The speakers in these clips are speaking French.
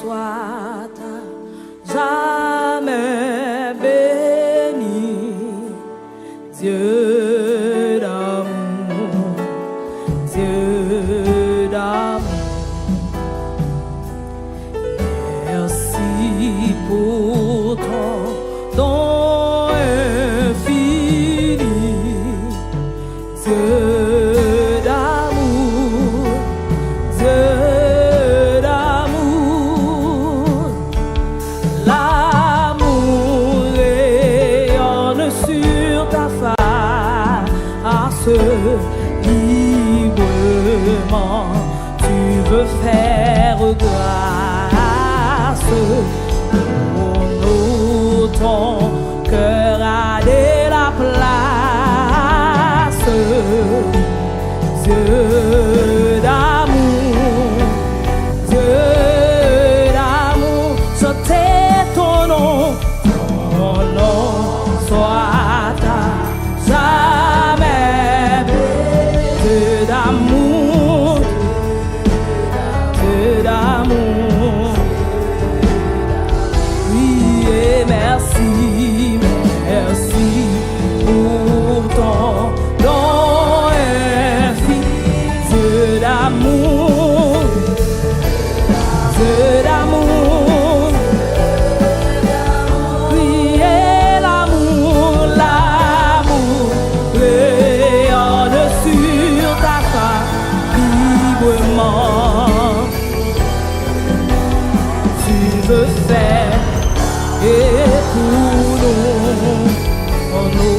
soit jamais béni, Dieu d'amour, Dieu d'amour. Merci pour ton don infini, Dieu d'amour, Dieu d'amour. L'amour rayonne sur ta face, librement tu veux faire grâce. Oh nous, ton cœur a de la place, Dieu d'amour, Dieu d'amour. Sauter ton nom soit jamais Dieu d'amour, Dieu d'amour. Oui et merci, merci pour ton don infini, Dieu d'amour, Dieu d'amour. Oui et l'amour, l'amour rayonne sur ta face librement. Tu veux faire et pour nous,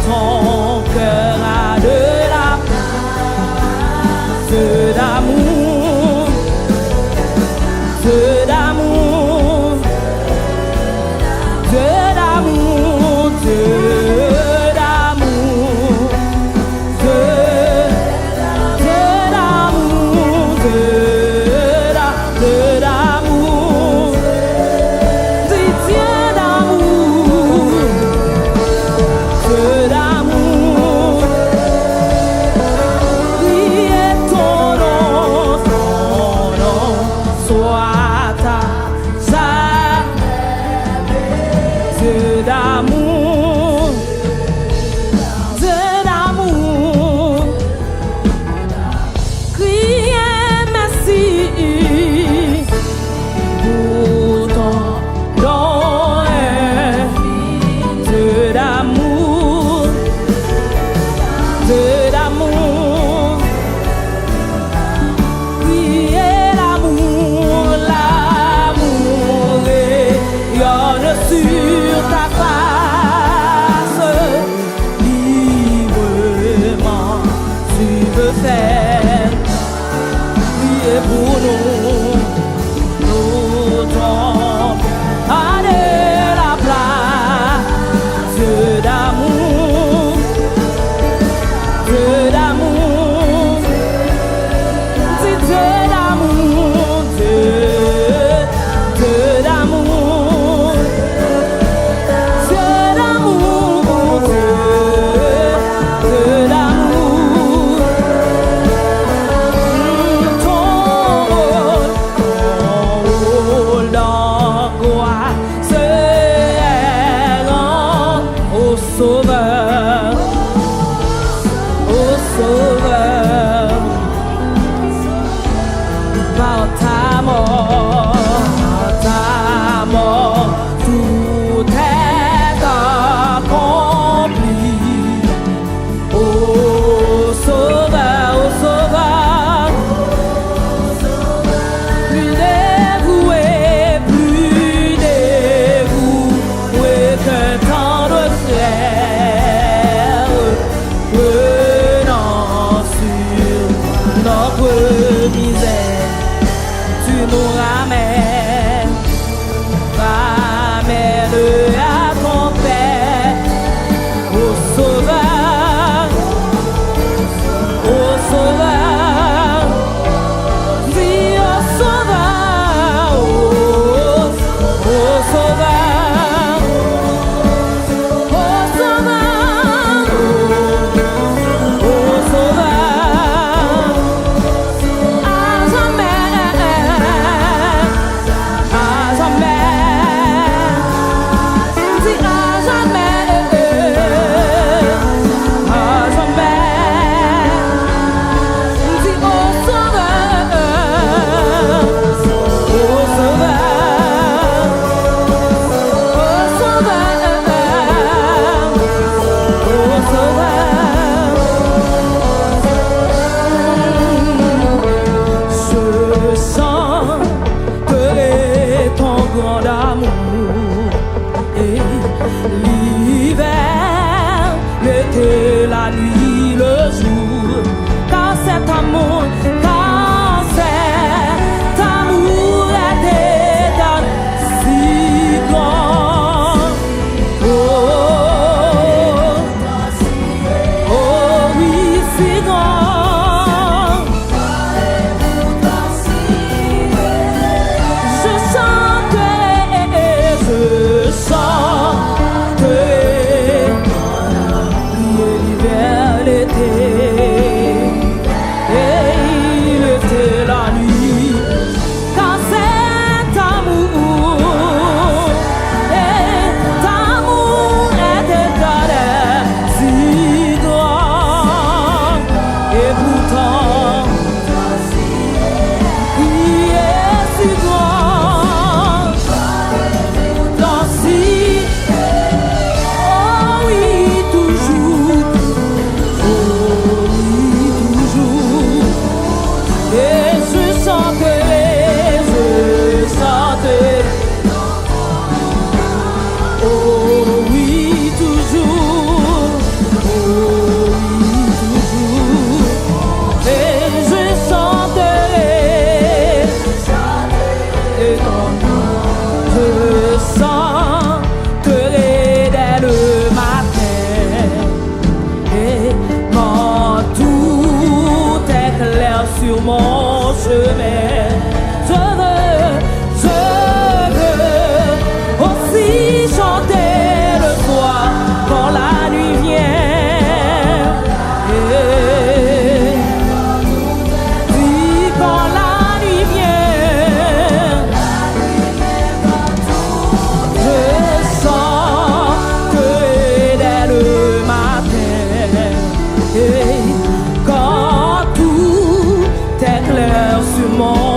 ton cœur a de la place, Dieu d'amour, Dieu d'amour, Dieu d'amour, Dieu d'amour, Dieu d'amour, Dieu d'amour. Dieu d'amour, Dieu d'amour. Priez ton nom soit Dieu d'amour, Dieu d'amour. Criez merci pour ton don infini, Dieu d'amour, Dieu d'amour. Priez l'amour, l'amour rayonne sur ta face, librement tu veux faire. Priez pour nous ton a de la place, Dieu d'amour, Dieu d'amour. C'est Dieu d'amour, Dieu d'amour, Dieu d'amour, Dieu d'amour. Ton rôle d'angoisse est rendre au Sauveur, au Sauveur. Par ta mort, tout est accompli. Ô Sauveur, plus dévoué qu'un tendre frère, venant sur notre misère, tu nous ramènes chemin. Je veux aussi chanter le soir quand la nuit vient. Puis quand la nuit vient, je sens que dès le matin, quand tout est clair sur mon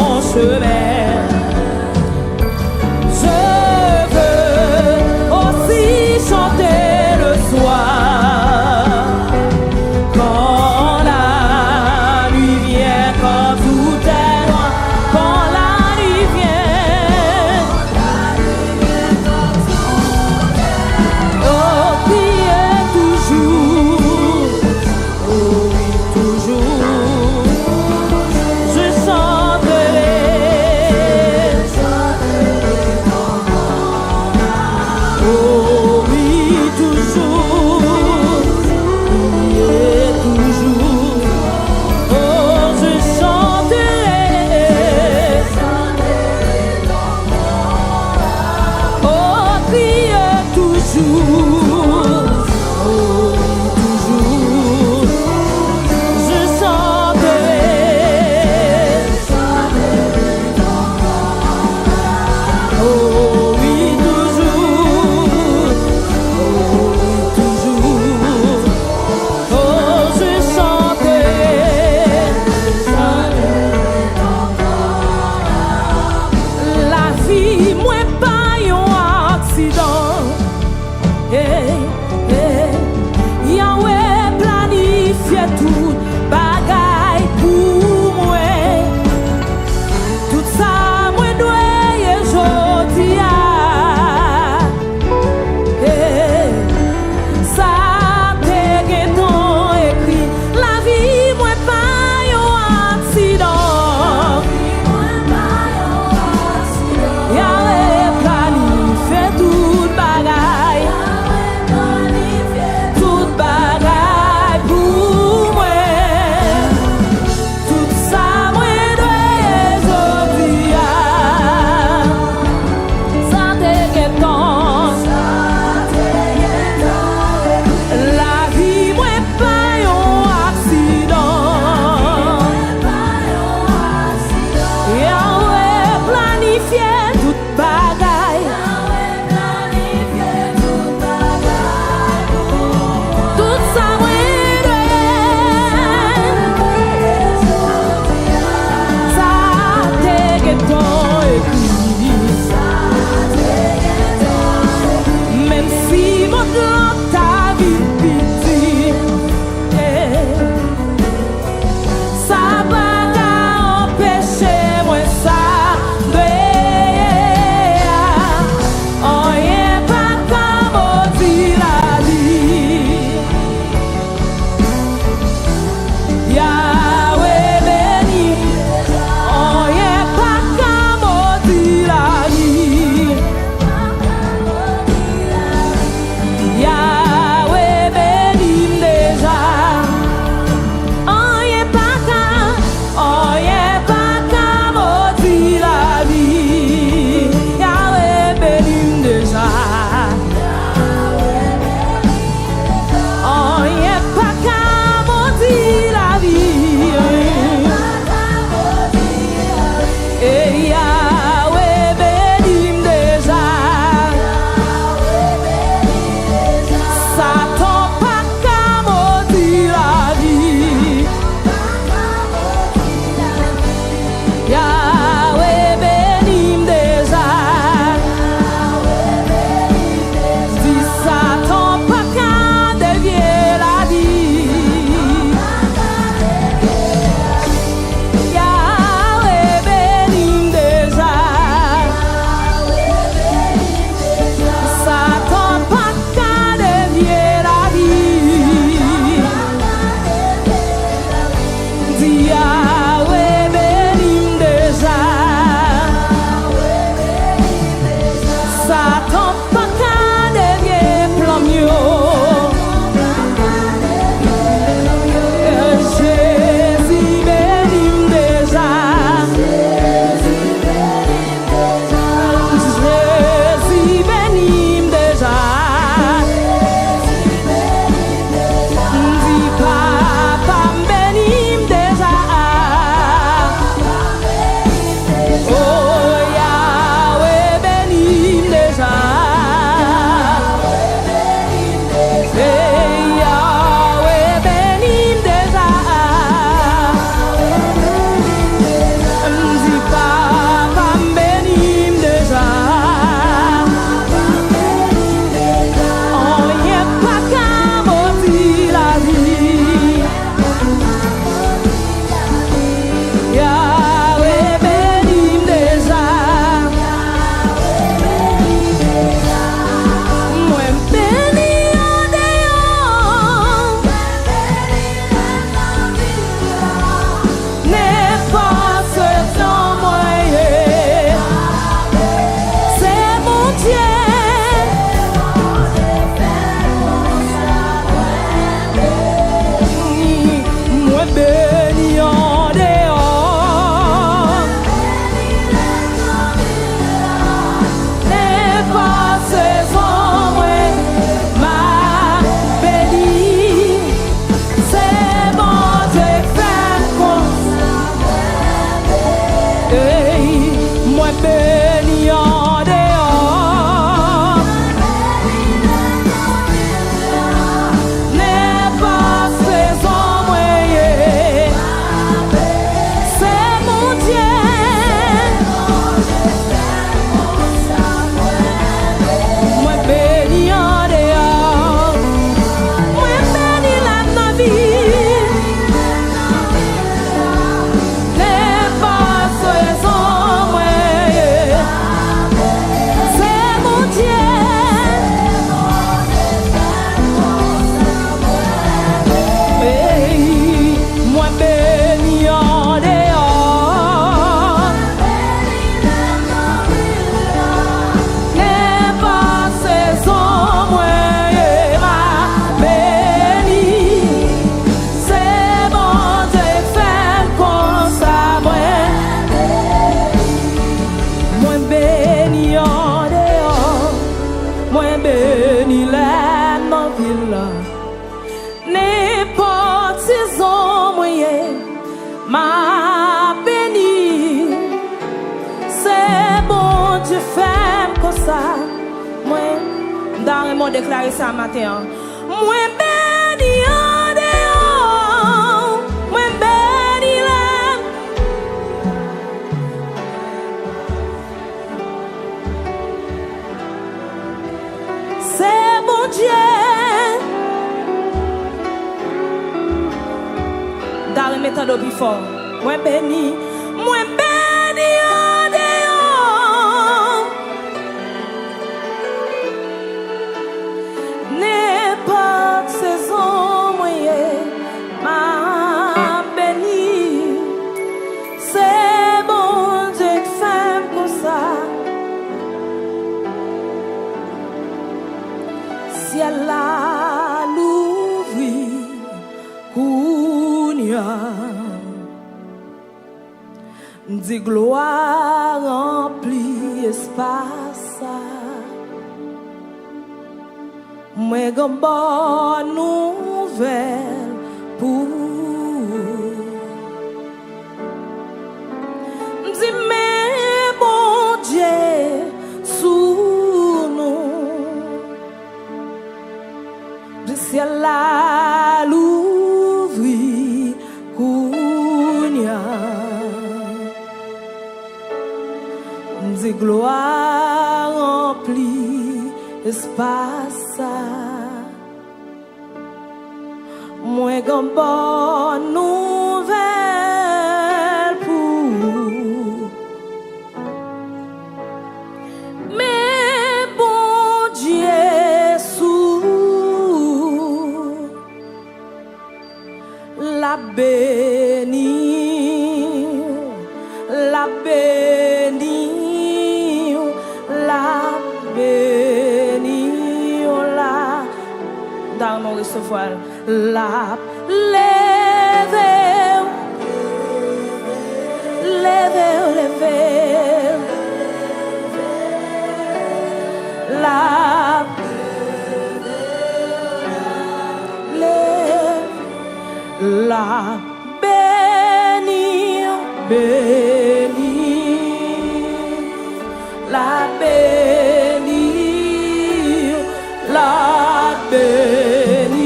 moi béni en dehors. N'est pas saison moyen. C'est mon Dieu. Moi béni en dehors. Moi béni la vie. N'est pas saison moyen. C'est mon Dieu. Moi béni en dehors. N'est pas saison moyen. Béni. C'est bon de faire comme ça. Moi béni en dehors. Moi béni la ville. N'importe saison moyen, ma béni, c'est bon Dieu fait comme ça. Moi, dans mon déclaré ça matin, moi béni en dehors, moi béni là. C'est bon Dieu. Dans le méthode au plus fort. Moi béni en dehors. N'est pas saison moyen, ma béni. C'est bon Dieu qui fait comme ça. Si elle a l'ouvri, dit gloire remplit espace. Moi gon bonne nouvelle pour dit mais bon Dieu sous nous du ciel la l'ouvri kounya dit gloire remplit espace. Moi gon bonne nouvelle pour mais bon Dieu sous la béni, la béni, la béni, la dans mon recevoir la lever, lever, lever, la la béni, béni, la béni, la béni,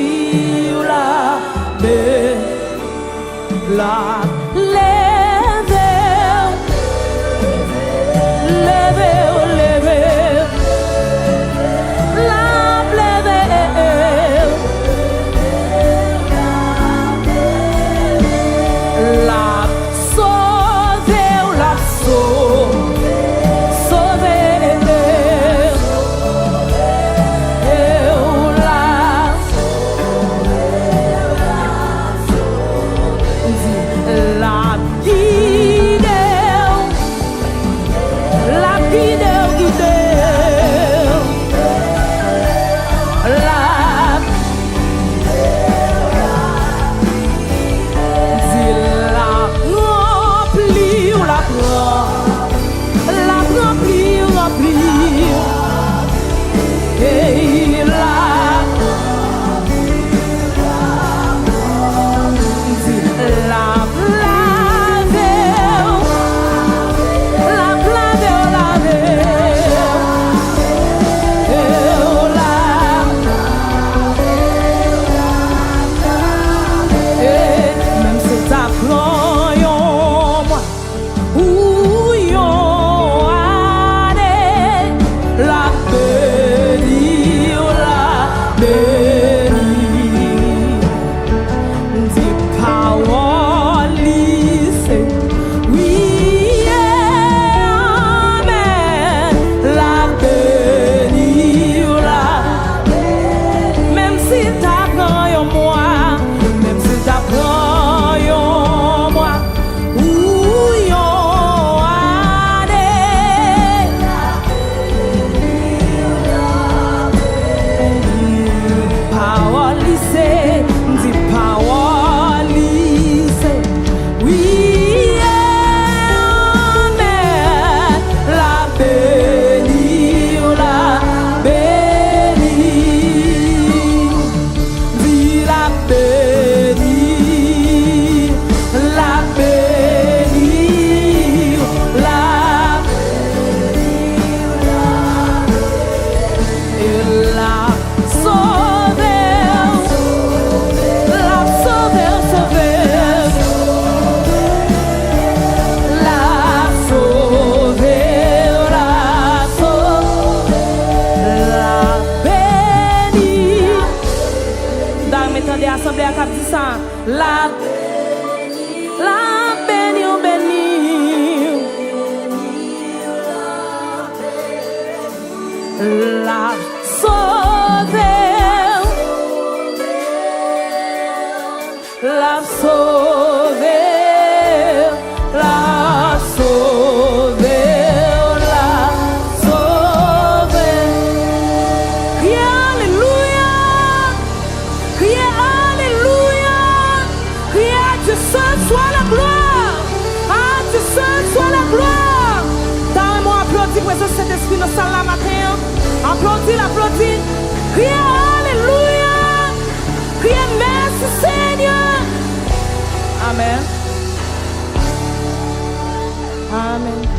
la béni, la lever, lever, lever, la lever. La sauver, la sauver, la ça. La béni, la sauver, la sauver, la sauver, la sauver. Criez alléluia, criez alléluia, criez à Dieu seul soit la gloire, à Dieu seul soit la gloire. Dans moi applaudis pour ce Saint-Esprit dans salle la matin. Applaudis, applaudis. Criez alléluia, criez merci Seigneur. Amen. Amen.